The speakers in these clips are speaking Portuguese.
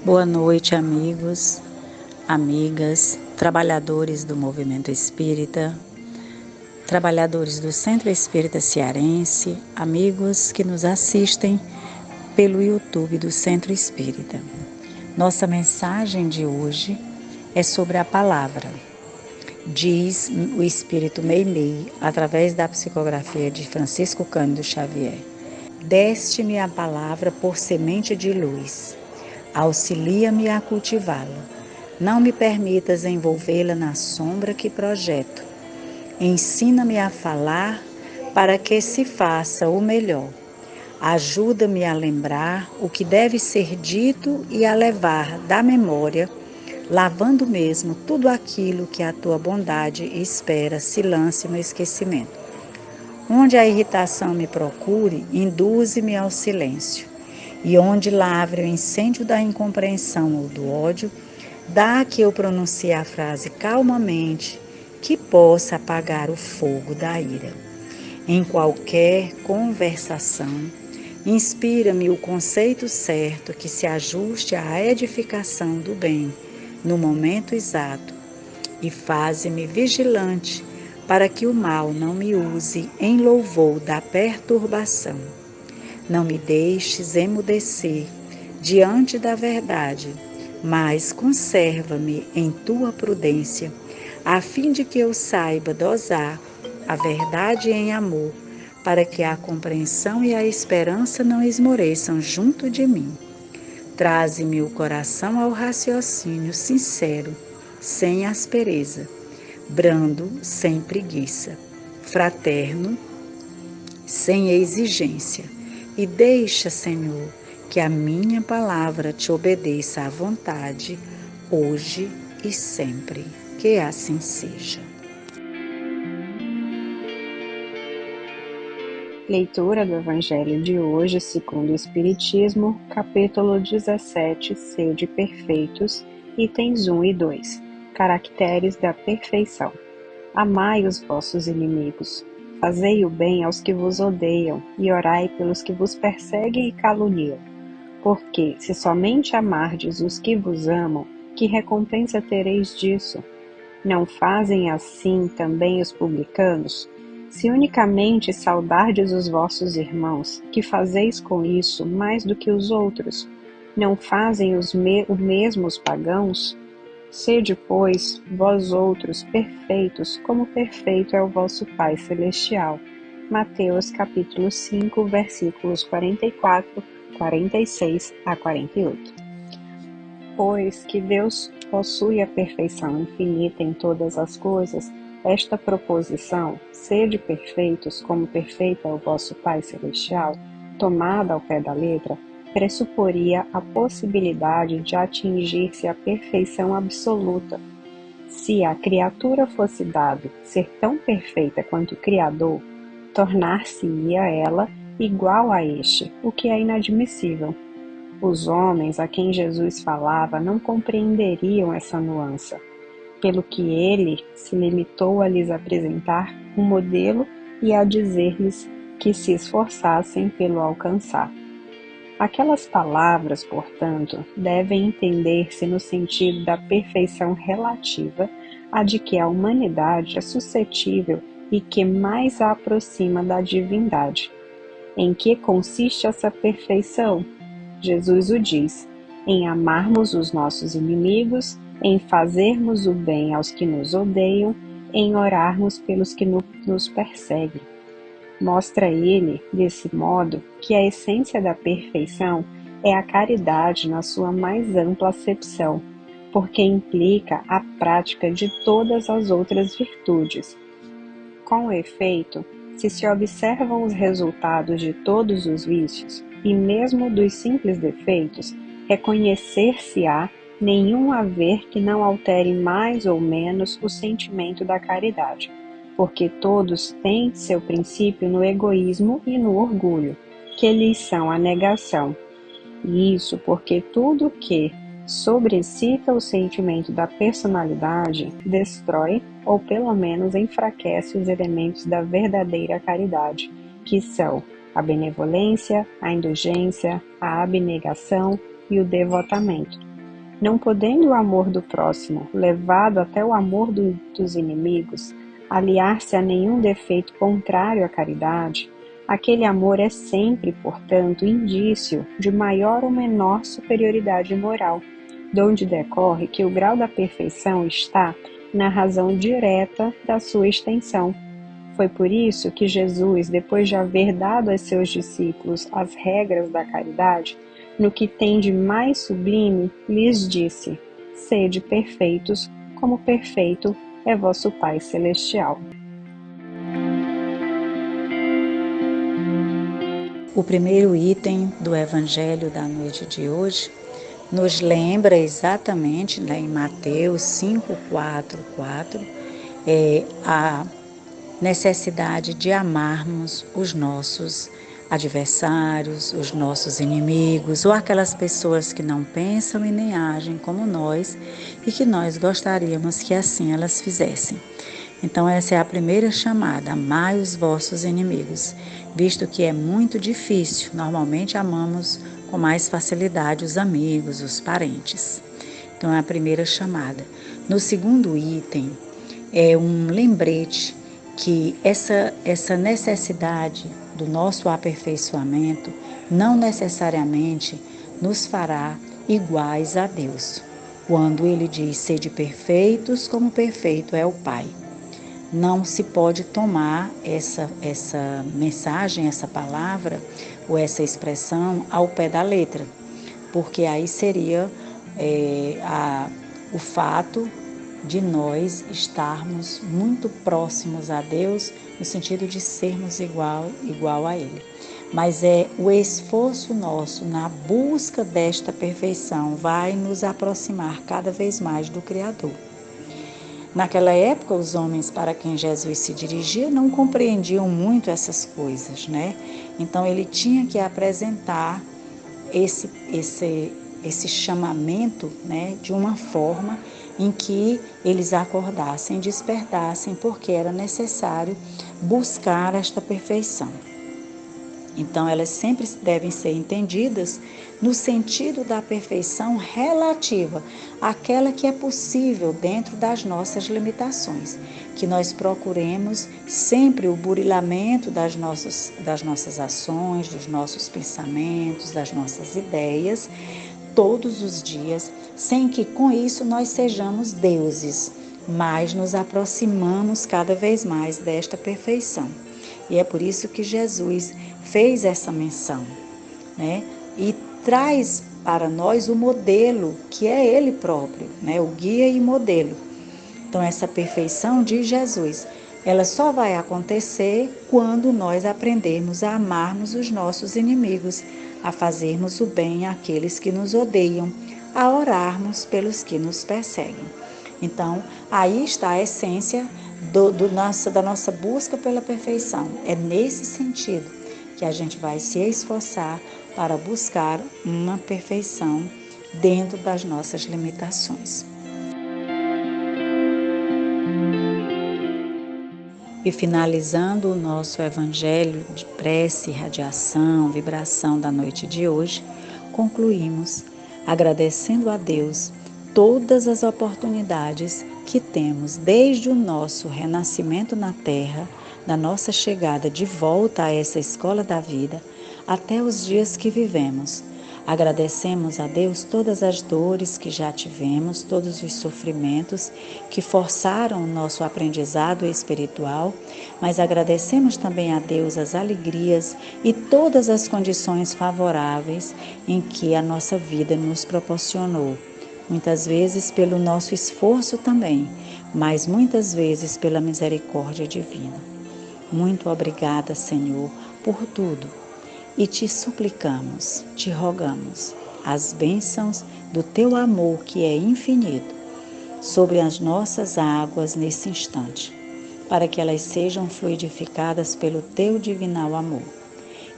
Boa noite, amigos, amigas, trabalhadores do Movimento Espírita, trabalhadores do Centro Espírita Cearense, amigos que nos assistem pelo YouTube do Centro Espírita. Nossa mensagem de hoje é sobre a palavra. Diz o Espírito Meimei, através da psicografia de Francisco Cândido Xavier: deste-me a palavra por semente de luz. Auxilia-me a cultivá-la. Não me permitas envolvê-la na sombra que projeto. Ensina-me a falar para que se faça o melhor. Ajuda-me a lembrar o que deve ser dito e a levar da memória, lavando mesmo tudo aquilo que a tua bondade espera se lance no esquecimento. Onde a irritação me procure, induze-me ao silêncio. E onde lavre o incêndio da incompreensão ou do ódio, dá que eu pronuncie a frase calmamente, que possa apagar o fogo da ira. Em qualquer conversação, inspira-me o conceito certo que se ajuste à edificação do bem no momento exato, e faze-me vigilante para que o mal não me use em louvor da perturbação. Não me deixes emudecer diante da verdade, mas conserva-me em tua prudência, a fim de que eu saiba dosar a verdade em amor, para que a compreensão e a esperança não esmoreçam junto de mim. Traze-me o coração ao raciocínio sincero, sem aspereza, brando, sem preguiça, fraterno, sem exigência. E deixa, Senhor, que a minha palavra te obedeça à vontade, hoje e sempre. Que assim seja. Leitura do Evangelho de hoje, segundo o Espiritismo, capítulo 17, Sede perfeitos, itens 1 e 2. Caracteres da perfeição. Amai os vossos inimigos. Fazei o bem aos que vos odeiam, e orai pelos que vos perseguem e caluniam. Porque, se somente amardes os que vos amam, que recompensa tereis disso? Não fazem assim também os publicanos? Se unicamente saudardes os vossos irmãos, que fazeis com isso mais do que os outros? Não fazem o mesmo os pagãos? Sede, pois, vós outros perfeitos, como perfeito é o vosso Pai Celestial. Mateus capítulo 5, versículos 44, 46 a 48. Pois que Deus possui a perfeição infinita em todas as coisas, esta proposição, sede perfeitos, como perfeito é o vosso Pai Celestial, tomada ao pé da letra, pressuporia a possibilidade de atingir-se a perfeição absoluta. Se à criatura fosse dado ser tão perfeita quanto o Criador, tornar-se-ia ela igual a este, o que é inadmissível. Os homens a quem Jesus falava não compreenderiam essa nuance, pelo que ele se limitou a lhes apresentar um modelo e a dizer-lhes que se esforçassem pelo alcançar. Aquelas palavras, portanto, devem entender-se no sentido da perfeição relativa a de que a humanidade é suscetível e que mais a aproxima da divindade. Em que consiste essa perfeição? Jesus o diz: em amarmos os nossos inimigos, em fazermos o bem aos que nos odeiam, em orarmos pelos que nos perseguem. Mostra ele, desse modo, que a essência da perfeição é a caridade na sua mais ampla acepção, porque implica a prática de todas as outras virtudes. Com efeito, se observam os resultados de todos os vícios, e mesmo dos simples defeitos, reconhecer-se-á nenhum haver que não altere mais ou menos o sentimento da caridade, porque todos têm seu princípio no egoísmo e no orgulho, que lhes são a negação. E isso porque tudo que sobrecita o sentimento da personalidade destrói ou pelo menos enfraquece os elementos da verdadeira caridade, que são a benevolência, a indulgência, a abnegação e o devotamento. Não podendo o amor do próximo, levado até o amor dos inimigos, aliar-se a nenhum defeito contrário à caridade, aquele amor é sempre, portanto, indício de maior ou menor superioridade moral, donde decorre que o grau da perfeição está na razão direta da sua extensão. Foi por isso que Jesus, depois de haver dado a seus discípulos as regras da caridade, no que tem de mais sublime, lhes disse: sede perfeitos, como perfeito é vosso Pai Celestial. O primeiro item do Evangelho da noite de hoje nos lembra exatamente, em Mateus 5:4, a necessidade de amarmos os nossos adversários, os nossos inimigos, ou aquelas pessoas que não pensam e nem agem como nós e que nós gostaríamos que assim elas fizessem. Então essa é a primeira chamada: amai os vossos inimigos, visto que é muito difícil. Normalmente amamos com mais facilidade os amigos, os parentes. Então é a primeira chamada. No segundo item é um lembrete que essa necessidade do nosso aperfeiçoamento não necessariamente nos fará iguais a Deus. Quando ele diz: sede perfeitos como perfeito é o Pai. Não se pode tomar essa mensagem, essa palavra ou essa expressão ao pé da letra, porque aí seria o fato de nós estarmos muito próximos a Deus, no sentido de sermos igual a Ele. Mas é o esforço nosso na busca desta perfeição vai nos aproximar cada vez mais do Criador. Naquela época, os homens para quem Jesus se dirigia não compreendiam muito essas coisas, né? Então ele tinha que apresentar esse chamamento, né, de uma forma em que eles acordassem, despertassem, porque era necessário buscar esta perfeição. Então, elas sempre devem ser entendidas no sentido da perfeição relativa àquela que é possível dentro das nossas limitações, que nós procuremos sempre o burilamento das nossas ações, dos nossos pensamentos, das nossas ideias, todos os dias, sem que com isso nós sejamos deuses, mas nos aproximamos cada vez mais desta perfeição. E é por isso que Jesus fez essa menção, né? E traz para nós o modelo que é Ele próprio, né? O guia e modelo. Então essa perfeição de Jesus, ela só vai acontecer quando nós aprendermos a amarmos os nossos inimigos, a fazermos o bem àqueles que nos odeiam, a orarmos pelos que nos perseguem. Então, aí está a essência da nossa busca pela perfeição. É nesse sentido que a gente vai se esforçar para buscar uma perfeição dentro das nossas limitações. E finalizando o nosso evangelho de prece, radiação, vibração da noite de hoje, concluímos agradecendo a Deus todas as oportunidades que temos desde o nosso renascimento na Terra, da nossa chegada de volta a essa escola da vida, até os dias que vivemos. Agradecemos a Deus todas as dores que já tivemos, todos os sofrimentos que forçaram o nosso aprendizado espiritual, mas agradecemos também a Deus as alegrias e todas as condições favoráveis em que a nossa vida nos proporcionou. Muitas vezes pelo nosso esforço também, mas muitas vezes pela misericórdia divina. Muito obrigada, Senhor, por tudo. E te suplicamos, te rogamos, as bênçãos do teu amor que é infinito sobre as nossas águas nesse instante, para que elas sejam fluidificadas pelo teu divinal amor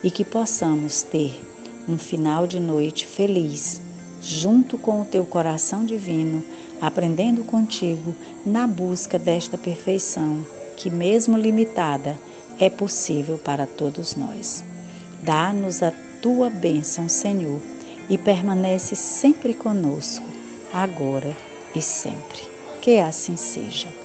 e que possamos ter um final de noite feliz, junto com o teu coração divino, aprendendo contigo na busca desta perfeição que, mesmo limitada, é possível para todos nós. Dá-nos a tua bênção, Senhor, e permanece sempre conosco, agora e sempre. Que assim seja.